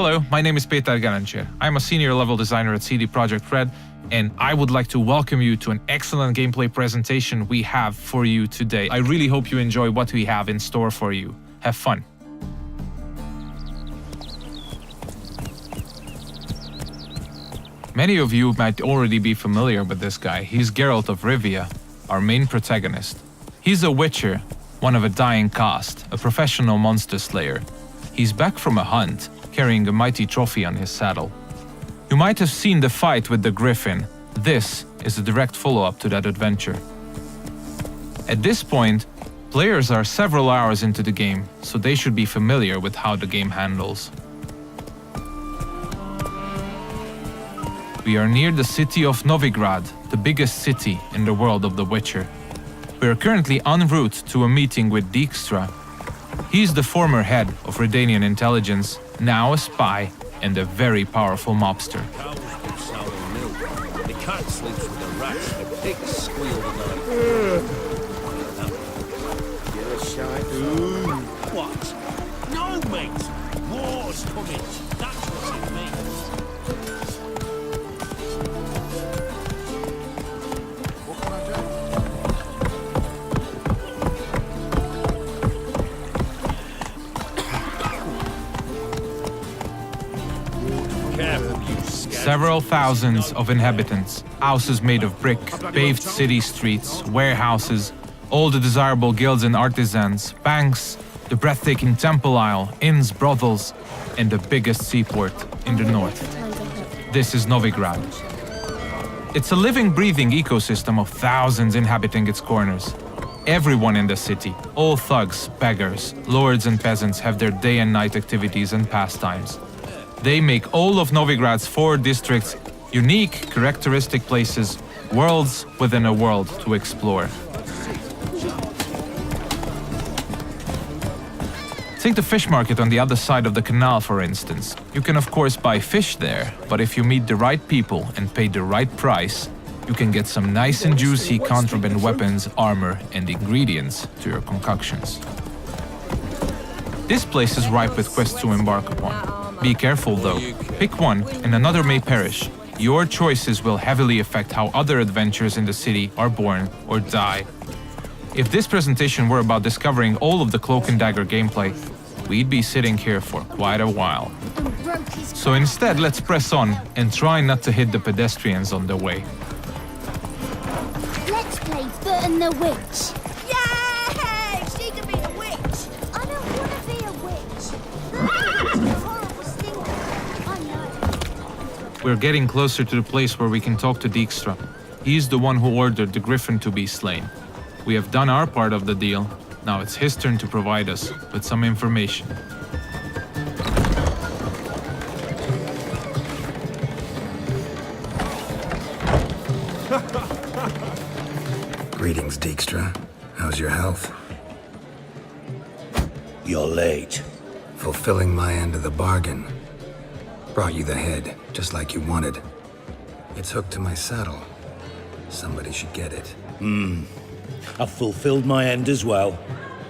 Hello, my name is Peter Garancher. I'm a senior level designer at CD Projekt Red, and I would like to welcome you to an excellent gameplay presentation we have for you today. I really hope you enjoy what we have in store for you. Have fun. Many of you might already be familiar with this guy. He's Geralt of Rivia, our main protagonist. He's a witcher, one of a dying caste, a professional monster slayer. He's back from a hunt, carrying a mighty trophy on his saddle. You might have seen the fight with the griffin. This is a direct follow-up to that adventure. At this point, players are several hours into the game, so they should be familiar with how the game handles. We are near the city of Novigrad, the biggest city in the world of The Witcher. We are currently en route to a meeting with Dijkstra. He's the former head of Redanian intelligence, now a spy and a very powerful mobster. The cat sleeps with the rats, the pigs squeal at night. You're a shy. What? No, mate! War's coming! That's what it means. What can I do? Careful, you scoundrel. Several thousands of inhabitants, houses made of brick, paved city streets, warehouses, all the desirable guilds and artisans, banks, the breathtaking temple isle, inns, brothels, and the biggest seaport in the north. This is Novigrad. It's a living, breathing ecosystem of thousands inhabiting its corners. Everyone in the city, all thugs, beggars, lords and peasants have their day and night activities and pastimes. They make all of Novigrad's 4 districts unique, characteristic places, worlds within a world to explore. Take the fish market on the other side of the canal, for instance. You can of course buy fish there, but if you meet the right people and pay the right price, you can get some nice and juicy contraband weapons, armor, and ingredients to your concoctions. This place is ripe with quests to embark upon. Be careful though, pick one and another may perish. Your choices will heavily affect how other adventures in the city are born or die. If this presentation were about discovering all of the Cloak and Dagger gameplay, we'd be sitting here for quite a while. So instead, let's press on and try not to hit the pedestrians on the way. Let's play Foot and the Witch. Yay! She can be a witch! I don't want to be a witch. Horrible stinker. I know. We're getting closer to the place where we can talk to Dijkstra. He's the one who ordered the griffin to be slain. We have done our part of the deal. Now it's his turn to provide us with some information. Greetings, Dijkstra. How's your health? You're late. Fulfilling my end of the bargain. Brought you the head, just like you wanted. It's hooked to my saddle. Somebody should get it. I've fulfilled my end as well.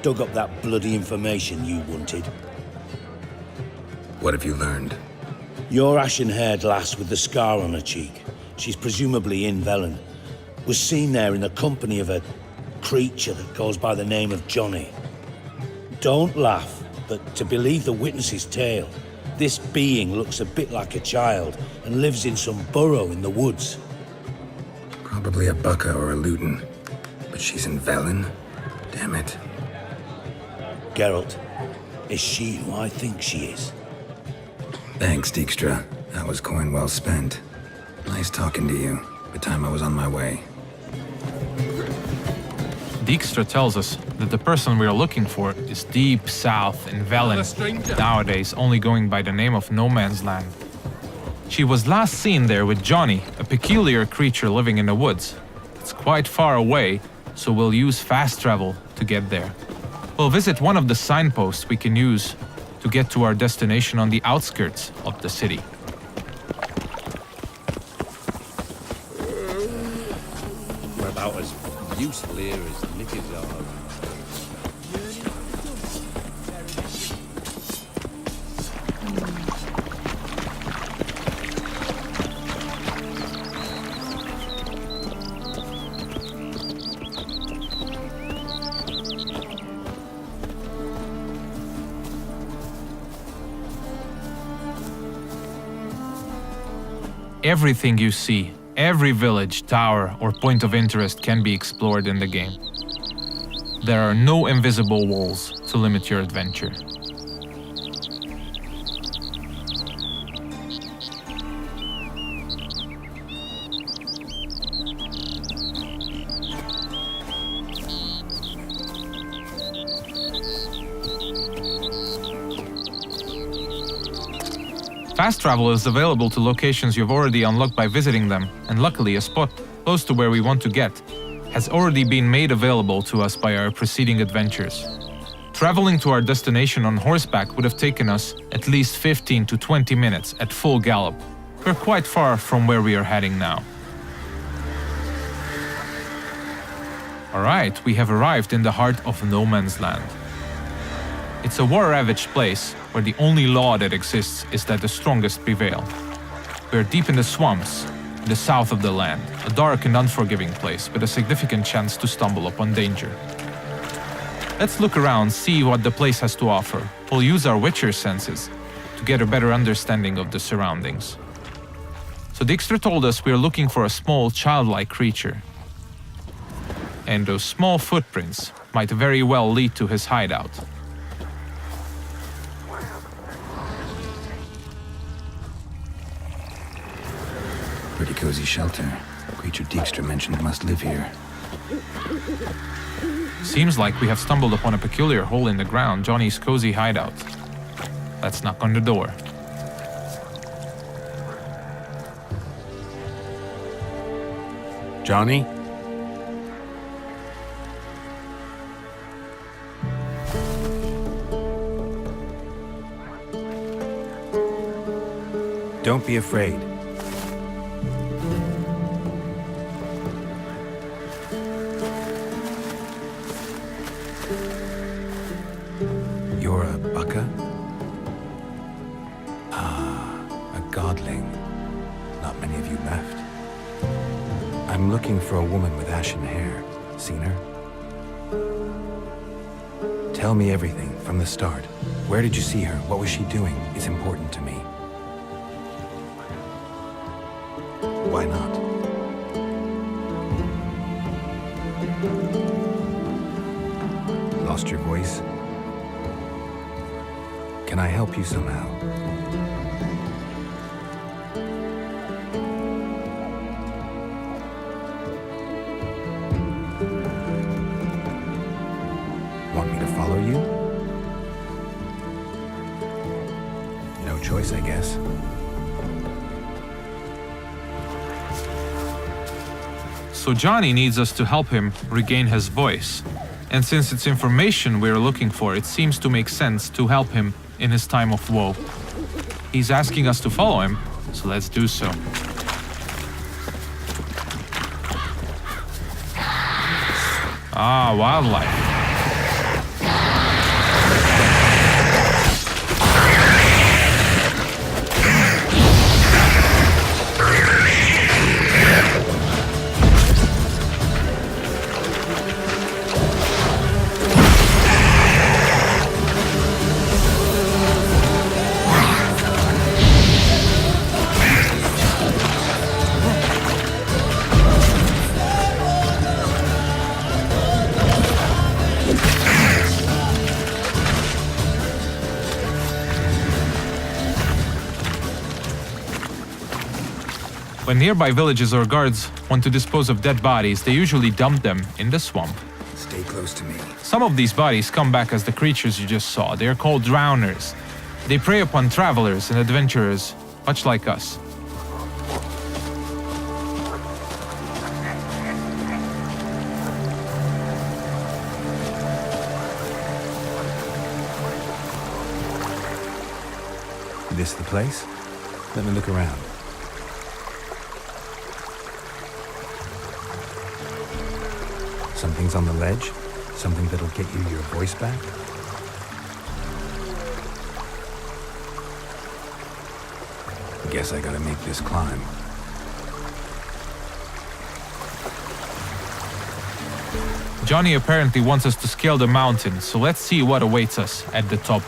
Dug up that bloody information you wanted. What have you learned? Your ashen-haired lass with the scar on her cheek, she's presumably in Velen, was seen there in the company of a creature that goes by the name of Johnny. Don't laugh, but to believe the witness's tale, this being looks a bit like a child and lives in some burrow in the woods. Probably a Bucca or a Luton. But she's in Velen? Damn it. Geralt, is she who I think she is? Thanks, Dijkstra. That was coin well spent. Nice talking to you. The time I was on my way. Dijkstra tells us that the person we are looking for is deep south in Velen, nowadays only going by the name of No Man's Land. She was last seen there with Johnny, a peculiar creature living in the woods. It's quite far away, so we'll use fast travel to get there. We'll visit one of the signposts we can use to get to our destination on the outskirts of the city. We're about as useful here as niggas are. Everything you see, every village, tower, or point of interest can be explored in the game. There are no invisible walls to limit your adventure. Fast travel is available to locations you've already unlocked by visiting them, and luckily a spot close to where we want to get has already been made available to us by our preceding adventures. Traveling to our destination on horseback would have taken us at least 15 to 20 minutes at full gallop. We're quite far from where we are heading now. Alright, we have arrived in the heart of no man's land. It's a war-ravaged place where the only law that exists is that the strongest prevail. We are deep in the swamps, in the south of the land, a dark and unforgiving place with a significant chance to stumble upon danger. Let's look around, see what the place has to offer. We'll use our Witcher senses to get a better understanding of the surroundings. So Dijkstra told us we are looking for a small, childlike creature. And those small footprints might very well lead to his hideout. Pretty cozy shelter. The creature Dijkstra mentioned must live here. Seems like we have stumbled upon a peculiar hole in the ground, Johnny's cozy hideout. Let's knock on the door. Johnny? Don't be afraid. You're a bucka? Ah, a godling. Not many of you left. I'm looking for a woman with ashen hair. Seen her? Tell me everything from the start. Where did you see her? What was she doing? It's important to me. Why not? Lost your voice? Can I help you somehow? Want me to follow you? No choice, I guess. So Johnny needs us to help him regain his voice. And since it's information we're looking for, it seems to make sense to help him in his time of woe. He's asking us to follow him, so let's do so. Ah, wildlife. When nearby villages or guards want to dispose of dead bodies, they usually dump them in the swamp. Stay close to me. Some of these bodies come back as the creatures you just saw. They are called drowners. They prey upon travelers and adventurers, much like us. This the place? Let me look around. Something's on the ledge? Something that'll get you your voice back? Guess I gotta make this climb. Johnny apparently wants us to scale the mountain, so let's see what awaits us at the top.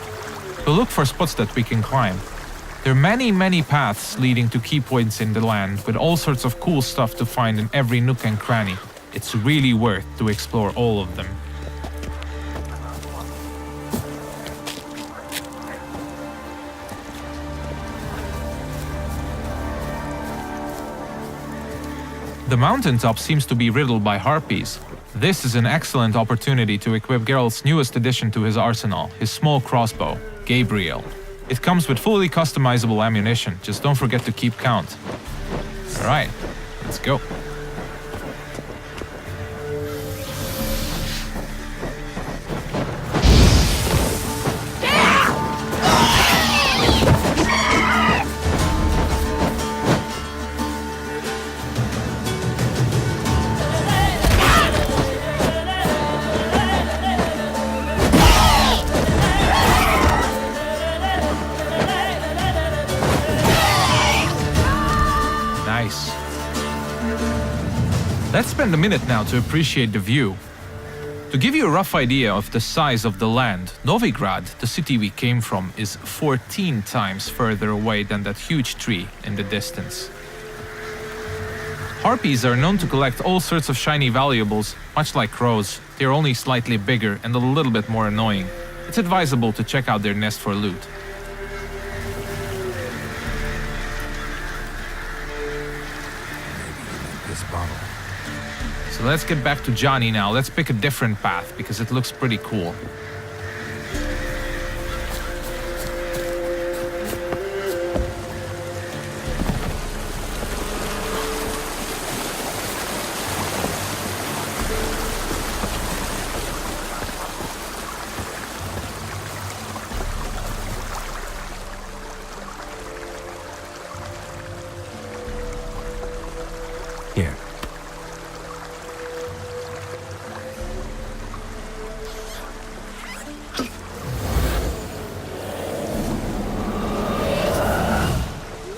We'll look for spots that we can climb. There are many paths leading to key points in the land, with all sorts of cool stuff to find in every nook and cranny. It's really worth to explore all of them. The mountaintop seems to be riddled by harpies. This is an excellent opportunity to equip Geralt's newest addition to his arsenal, his small crossbow, Gabriel. It comes with fully customizable ammunition, just don't forget to keep count. Alright, let's go. Let's spend a minute now to appreciate the view. To give you a rough idea of the size of the land, Novigrad, the city we came from, is 14 times further away than that huge tree in the distance. Harpies are known to collect all sorts of shiny valuables, much like crows. They're only slightly bigger and a little bit more annoying. It's advisable to check out their nest for loot. This bottle. So let's get back to Johnny now. Let's pick a different path because it looks pretty cool. Here.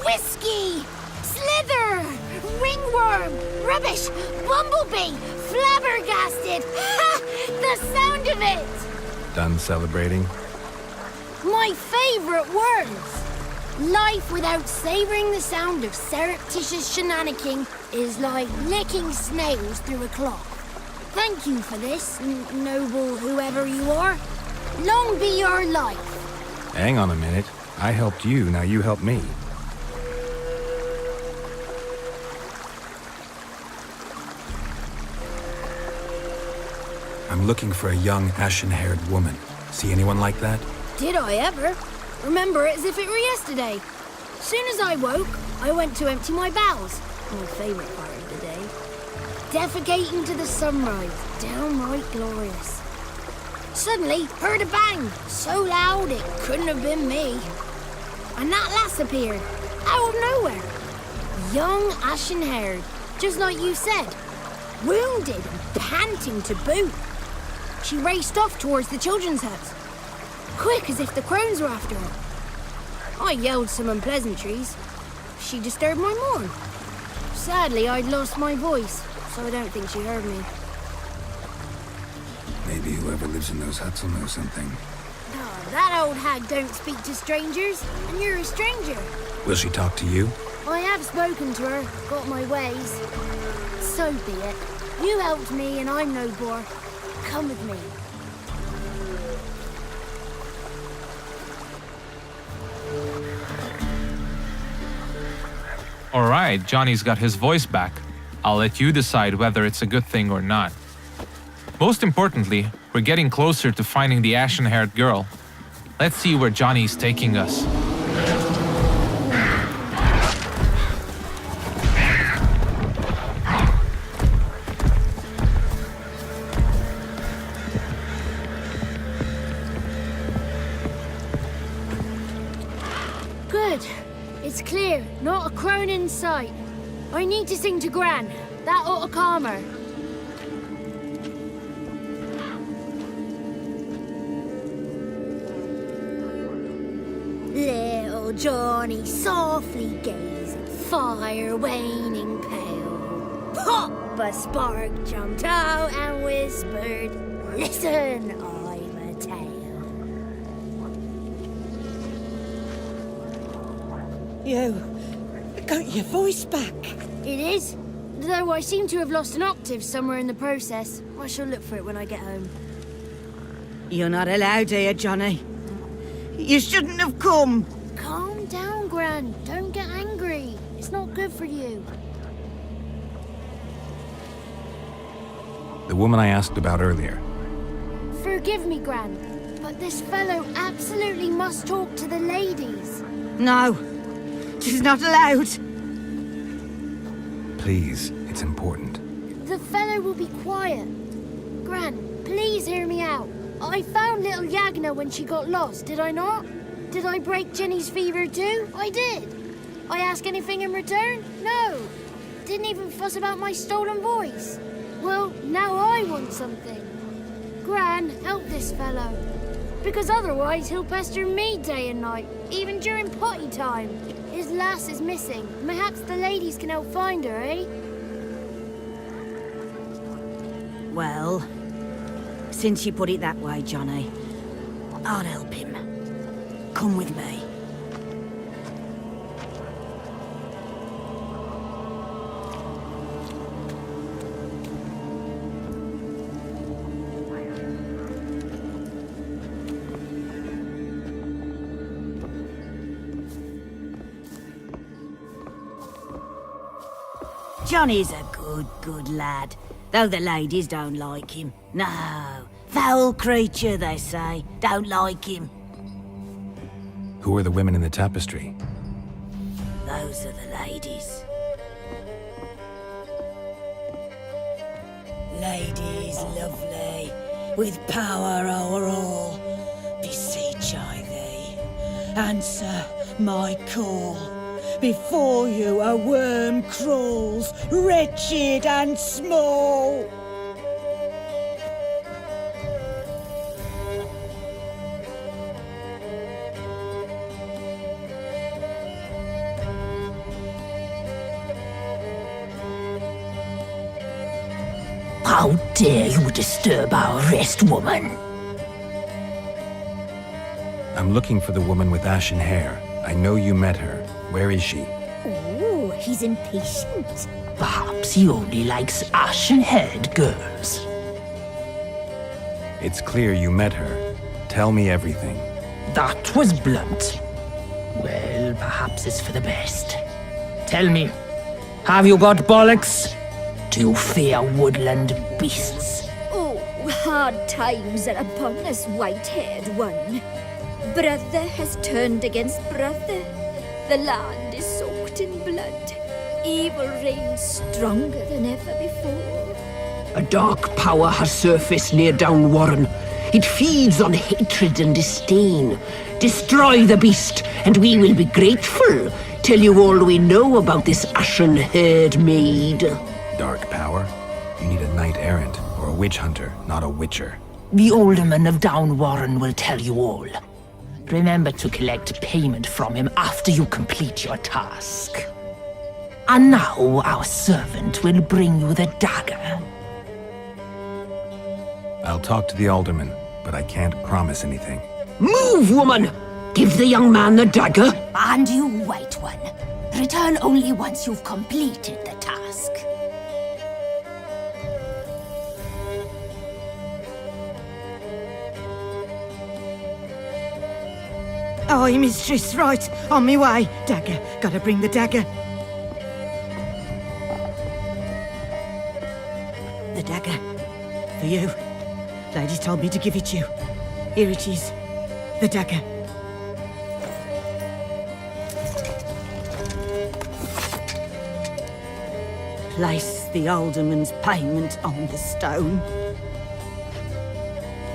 Whiskey! Slither! Ringworm! Rubbish! Bumblebee! Flabbergasted! Ha! The sound of it! Done celebrating? My favorite words! Life without savoring the sound of surreptitious shenanigans is like licking snails through a cloth. Thank you for this, noble whoever you are. Long be your life. Hang on a minute. I helped you, now you help me. I'm looking for a young, ashen-haired woman. See anyone like that? Did I ever? Remember it as if it were yesterday. Soon as I woke, I went to empty my bowels. My favourite part of the day. Defecating to the sunrise. Downright glorious. Suddenly, heard a bang. So loud it couldn't have been me. And that lass appeared. Out of nowhere. Young, ashen-haired. Just like you said. Wounded and panting to boot. She raced off towards the children's house. Quick as if the crones were after her. I yelled some unpleasantries. She disturbed my morn. Sadly, I'd lost my voice, so I don't think she heard me. Maybe whoever lives in those huts will know something. Oh, that old hag don't speak to strangers, and you're a stranger. Will she talk to you? I have spoken to her, got my ways. So be it. You helped me, and I'm no bore. Come with me. Alright, Johnny's got his voice back. I'll let you decide whether it's a good thing or not. Most importantly, we're getting closer to finding the ashen-haired girl. Let's see where Johnny's taking us. Good. It's clear, not a crone in sight. I need to sing to Gran. That ought to calm her. Little Johnny softly gazed, fire waning pale. Pop! A spark jumped out and whispered, "Listen, I've a tale." You got your voice back. It is. Though I seem to have lost an octave somewhere in the process. I shall look for it when I get home. You're not allowed here, Johnny. You shouldn't have come. Calm down, Gran. Don't get angry. It's not good for you. The woman I asked about earlier. Forgive me, Gran, but this fellow absolutely must talk to the ladies. No, she's not allowed. Please, it's important. The fellow will be quiet. Gran, please hear me out. I found little Yagna when she got lost, did I not? Did I break Jenny's fever too? I did. I ask anything in return? No. Didn't even fuss about my stolen voice. Well, now I want something. Gran, help this fellow. Because otherwise he'll pester me day and night, even during potty time. His lass is missing. Perhaps the ladies can help find her, eh? Well, since you put it that way, Johnny, I'll help him. Come with me. Johnny's a good lad, though the ladies don't like him. No, foul creature, they say. Don't like him. Who are the women in the tapestry? Those are the ladies. Ladies lovely, with power o'er all, beseech I thee, answer my call. Before you a worm crawls, wretched and small. How dare you disturb our rest, woman? I'm looking for the woman with ashen hair. I know you met her. Where is she? Oh, he's impatient. Perhaps he only likes ashen-haired girls. It's clear you met her. Tell me everything. That was blunt. Well, perhaps it's for the best. Tell me, have you got bollocks? Do you fear woodland beasts? Oh, hard times are upon us, white-haired one. Brother has turned against brother. The land is soaked in blood. Evil reigns stronger than ever before. A dark power has surfaced near Downwarren. It feeds on hatred and disdain. Destroy the beast, and we will be grateful. Tell you all we know about this ashen-haired maid. Dark power? You need a knight-errant or a witch hunter, not a witcher. The alderman of Downwarren will tell you all. Remember to collect payment from him after you complete your task. And now our servant will bring you the dagger. I'll talk to the alderman, but I can't promise anything. Move, woman! Give the young man the dagger. And you, white one, return only once you've completed the task. Aye, mistress, right. On me way. Dagger. Gotta bring the dagger. The dagger. For you. Ladies told me to give it you. Here it is. The dagger. Place the alderman's payment on the stone.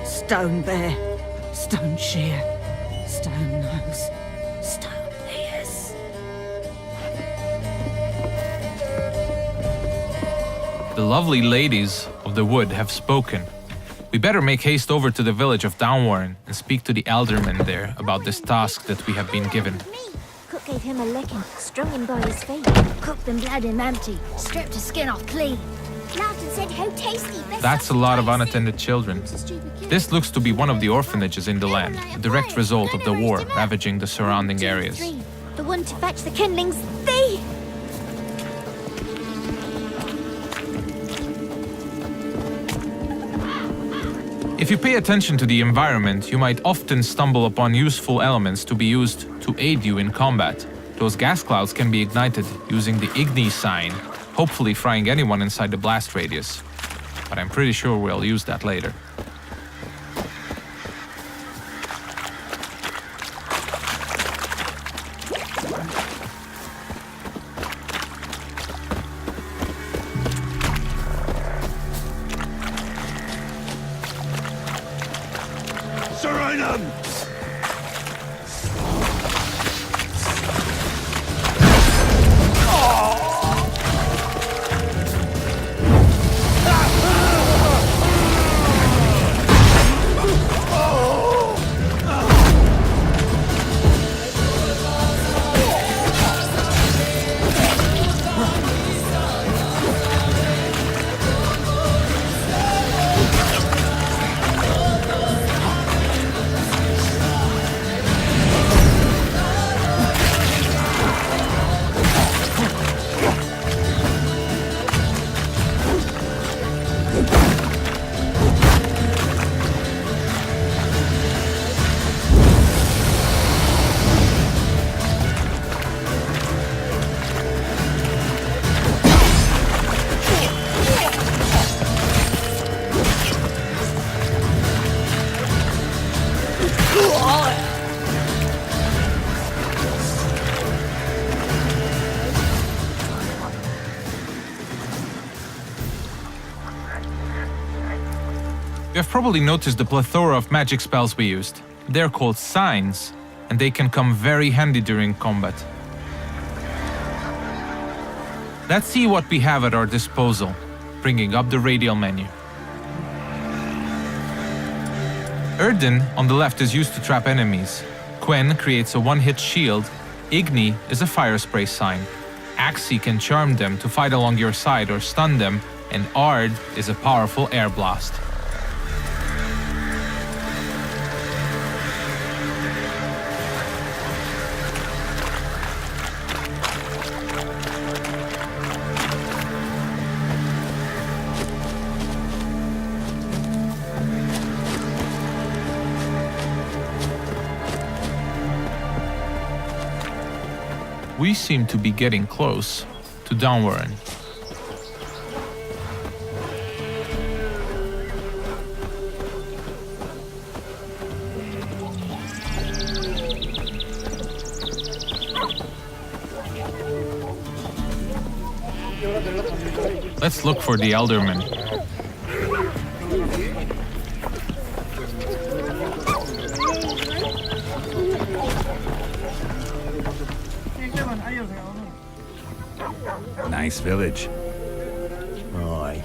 Stone bear. Stone shear. Stone nose, stone ears. The lovely ladies of the wood have spoken. We better make haste over to the village of Downwarren and speak to the alderman there about this task that we have been given. Cook gave him a licking, strung him by his feet. Cooked and bled him empty, stripped his skin off clean. Laughed and said how tasty. That's a lot of unattended children. This looks to be one of the orphanages in the land, a direct result of the war ravaging the surrounding areas. The one to fetch the kindlings, they... If you pay attention to the environment, you might often stumble upon useful elements to be used to aid you in combat. Those gas clouds can be ignited using the Igni sign, hopefully frying anyone inside the blast radius. But I'm pretty sure we'll use that later. You have probably noticed the plethora of magic spells we used. They're called signs, and they can come very handy during combat. Let's see what we have at our disposal, bringing up the radial menu. Erden on the left is used to trap enemies. Quen creates a one-hit shield. Igni is a fire spray sign. Axi can charm them to fight along your side or stun them, and Ard is a powerful air blast. We seem to be getting close to Downwarren. Let's look for the Elderman. Nice village. Aye,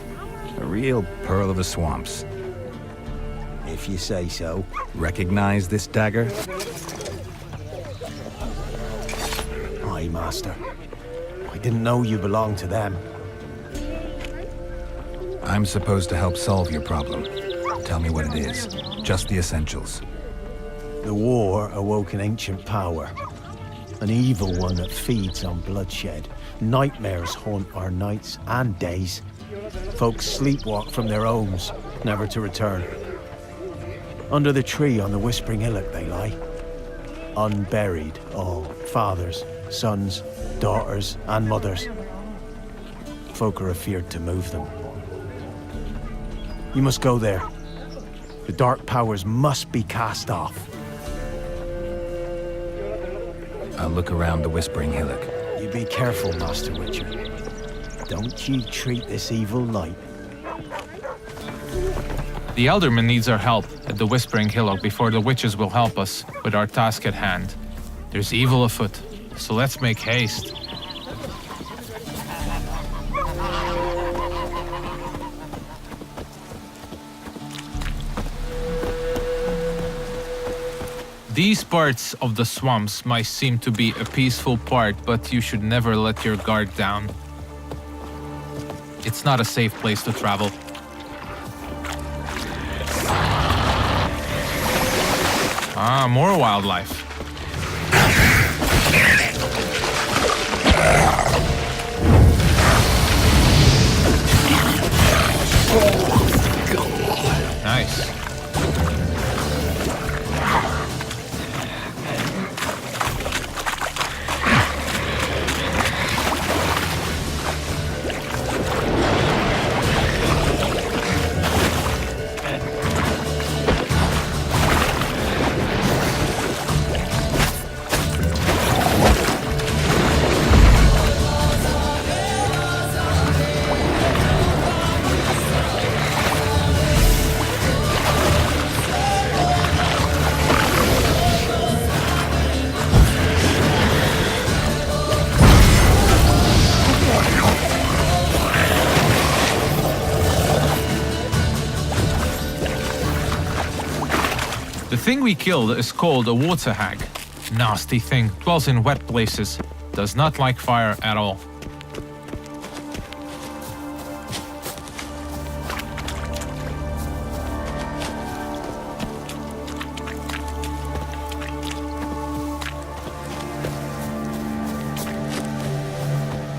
A real pearl of the swamps. if you say so. Recognize this dagger? Aye, Master. I didn't know you belonged to them. I'm supposed to help solve your problem. Tell me what it is. Just the essentials. The war awoke an ancient power. An evil one that feeds on bloodshed. Nightmares haunt our nights and days. Folks sleepwalk from their homes, never to return. Under the tree on the Whispering Hillock they lie. Unburied, all. Fathers, sons, daughters, and mothers. Folk are afeard to move them. You must go there. The dark powers must be cast off. I'll look around the Whispering Hillock. You be careful, Master Witcher. Don't you treat this evil light. The Elderman needs our help at the Whispering Hillock before the witches will help us with our task at hand. There's evil afoot, so let's make haste. These parts of the swamps might seem to be a peaceful part, but you should never let your guard down. It's not a safe place to travel. Ah, more wildlife. Nice. The thing we killed is called a water hag. Nasty thing, dwells in wet places, does not like fire at all.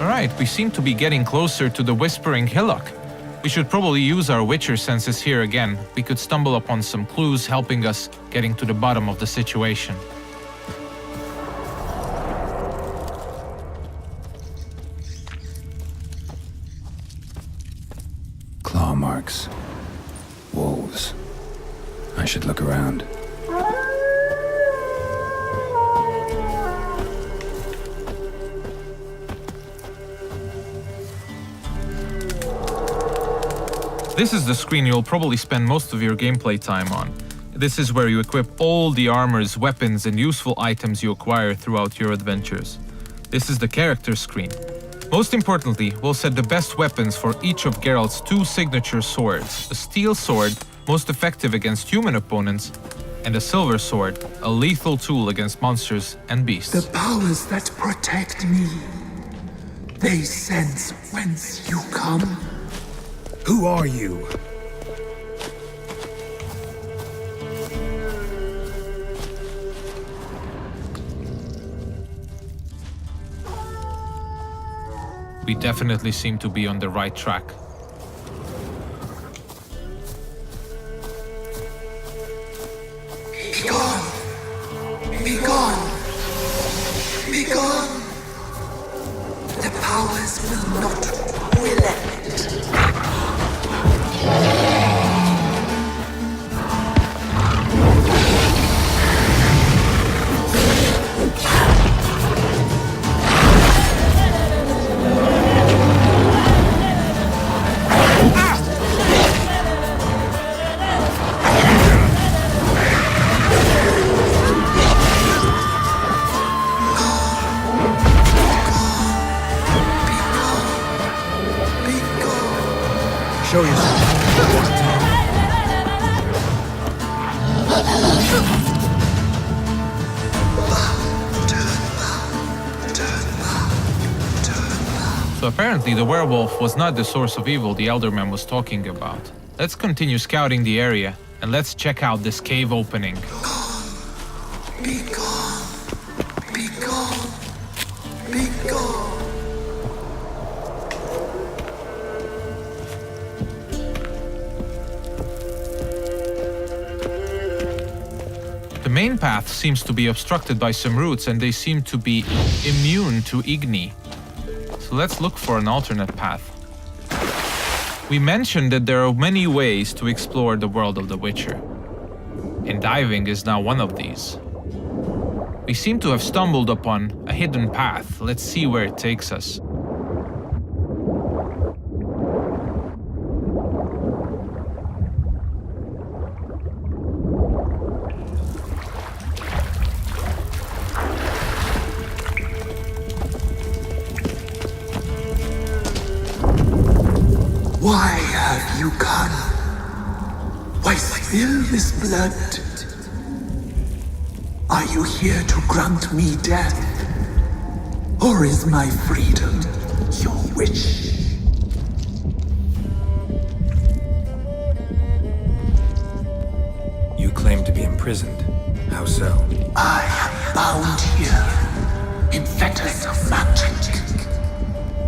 Alright, we seem to be getting closer to the Whispering Hillock. We should probably use our Witcher senses here again. We could stumble upon some clues helping us getting to the bottom of the situation. Claw marks. Wolves. I should look around. This is the screen you'll probably spend most of your gameplay time on. This is where you equip all the armors, weapons, and useful items you acquire throughout your adventures. This is the character screen. Most importantly, we'll set the best weapons for each of Geralt's 2 signature swords. A steel sword, most effective against human opponents, and a silver sword, a lethal tool against monsters and beasts. The powers that protect me, they sense whence you come. Who are you? We definitely seem to be on the right track. Be gone! Be gone! Be gone! The powers will not relent. Show yourself. So apparently the werewolf was not the source of evil the Elderman was talking about. Let's continue scouting the area, and let's check out this cave opening. Be gone! Be gone! Be gone! The main path seems to be obstructed by some roots, and they seem to be immune to igni. So let's look for an alternate path. We mentioned that there are many ways to explore the world of The Witcher, and diving is now one of these. We seem to have stumbled upon a hidden path. Let's see where it takes us. Why have you come? Why spill this blood? Are you here to grant me death? Or is my freedom your wish? You claim to be imprisoned. How so? I am bound here in fetters of magic.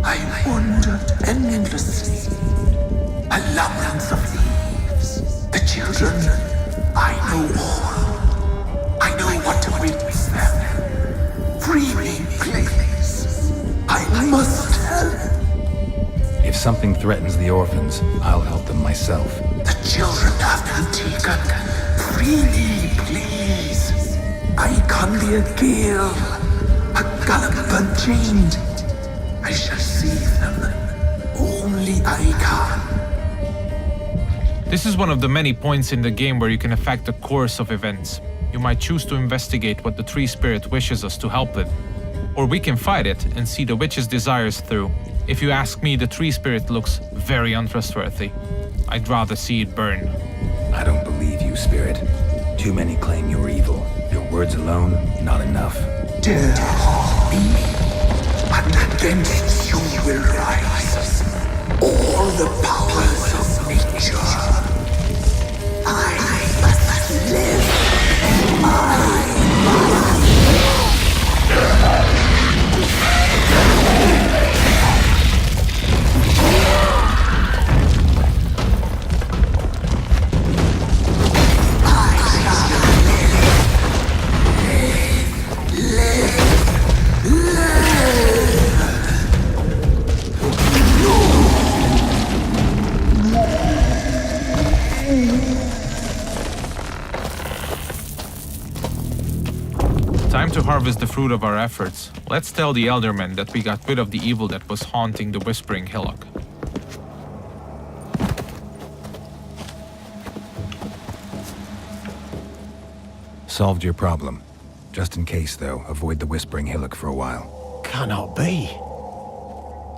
I wander endlessly, A labyrinth of leaves. The children, I know all. I know what to witness them. Free me, please. I must help. If something threatens the orphans, I'll help them myself. The children have been taken. Free me, please. I can be a gale, a gallop unchained. I shall save them. Only I can. This is one of the many points in the game where you can affect the course of events. You might choose to investigate what the tree spirit wishes us to help with. Or we can fight it and see the witch's desires through. If you ask me, the tree spirit looks very untrustworthy. I'd rather see it burn. I don't believe you, Spirit. Too many claim you're evil. Your words alone, not enough. Dare harm me, and against you will rise all the powers of nature. I must live. Time to harvest the fruit of our efforts. Let's tell the Eldermen that we got rid of the evil that was haunting the Whispering Hillock. Solved your problem. Just in case, though, avoid the Whispering Hillock for a while. Cannot be.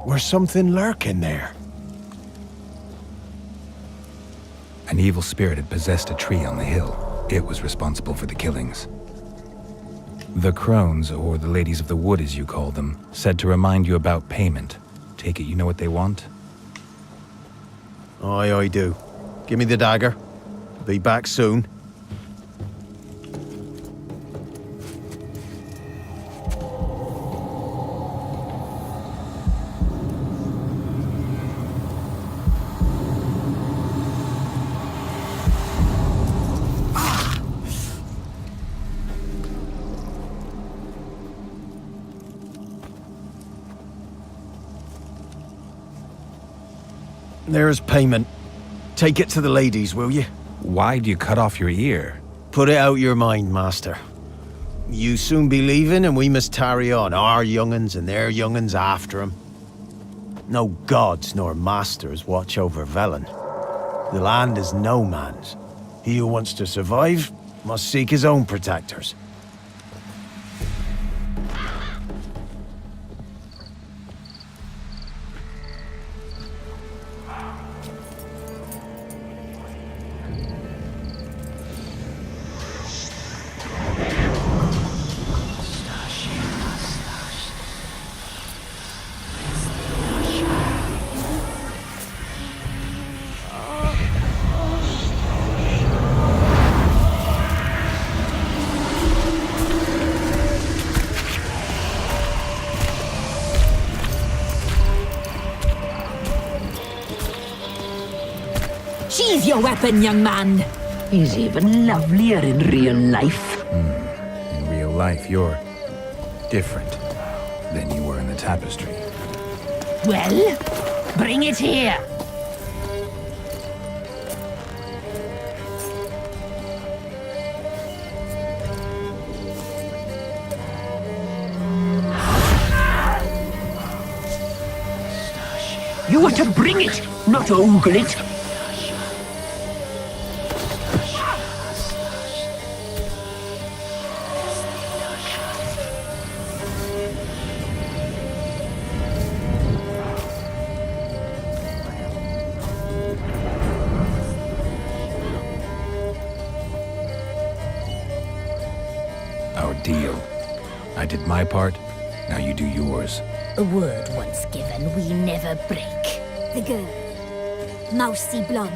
There's something lurking there. An evil spirit had possessed a tree on the hill. It was responsible for the killings. The crones, or the ladies of the wood as you call them, said to remind you about payment. Take it you know what they want? Aye, I do. Give me the dagger. Be back soon. There's payment. Take it to the ladies, will you? Why'd you cut off your ear? Put it out your mind, master. You soon be leaving and we must tarry on, our young'uns and their young'uns after 'em. No gods nor masters watch over Velen. The land is no man's. He who wants to survive must seek his own protectors. Sheath your weapon, young man. He's even lovelier in real life. In real life, you're different than you were in the tapestry. Well, bring it here. You are to bring it, not ogle it. Our deal. I did my part, now you do yours. A word once given, we never break. The girl. Mousy blonde.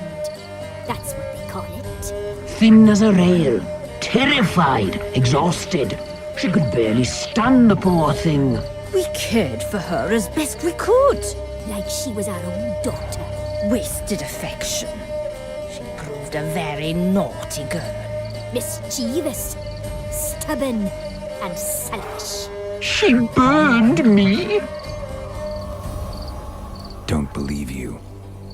That's what they call it. Thin as a rail, terrified, exhausted. She could barely stand, the poor thing. We cared for her as best we could. Like she was our own daughter. Wasted affection. She proved a very naughty girl. Mischievous, stubborn, and selfish. She burned me. Don't believe you.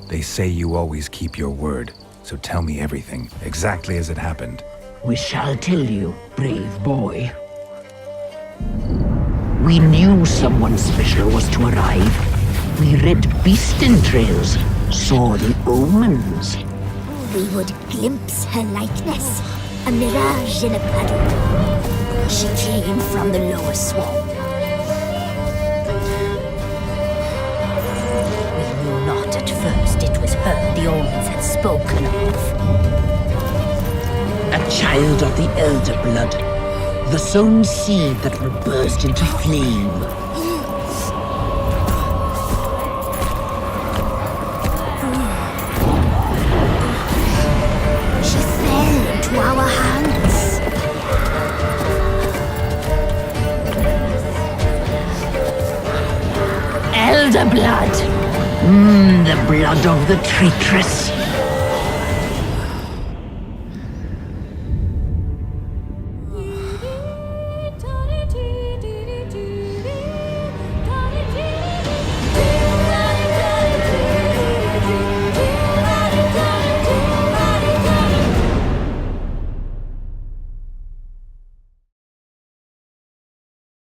They say you always keep your word, so tell me everything, exactly as it happened. We shall tell you, brave boy. We knew someone special was to arrive. We read beast entrails, saw the omens. We would glimpse her likeness, a mirage in a puddle. She came from the lower swamp. We knew not at first it was her the omens had spoken of. A child of the elder blood, the sown seed that will burst into flame. She fell into our hands. Elder blood. The blood of the traitress.